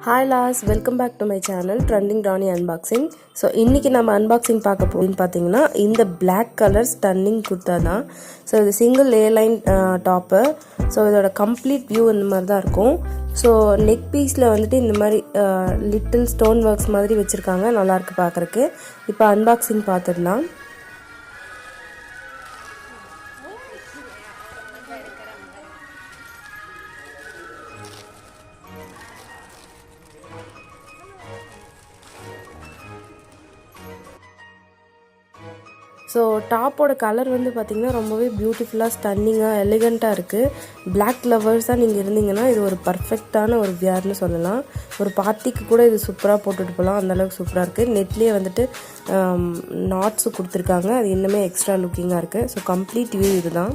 Hi Lars, welcome back to my channel Trending Ronnie Unboxing. So இன்னைக்கு நம்ம unboxing பார்க்க போறோம் பாத்தீங்கன்னா இந்த black color stunning kurta தான். So இது single A-line top. So இதோட complete view இந்த மாதிரி தான் இருக்கும். So neck pieceல வந்துட்டு இந்த மாதிரி little stone works மாதிரி வச்சிருக்காங்க. நல்லா இருக்கு பார்க்கிறதுக்கு. இப்போ unboxing பார்த்திடலாம். ஸோ டாப்போட கலர் வந்து பார்த்திங்கன்னா ரொம்பவே பியூட்டிஃபுல்லாக ஸ்டன்னிங்காக எலிகண்ட்டாக இருக்குது. பிளாக் லவர்ஸாக நீங்கள் இருந்தீங்கன்னா இது ஒரு பர்ஃபெக்டான ஒரு வியர்னு சொல்லலாம். ஒரு பார்ட்டிக்கு கூட இது சூப்பராக போட்டுட்டு போகலாம், அந்தளவுக்கு சூப்பராக இருக்குது. நெட்லேயே வந்துட்டு நாட்ஸு கொடுத்துருக்காங்க, அது இன்னுமே எக்ஸ்ட்ரா லுக்கிங்காக இருக்குது. ஸோ கம்ப்ளீட் வியூ இது தான்.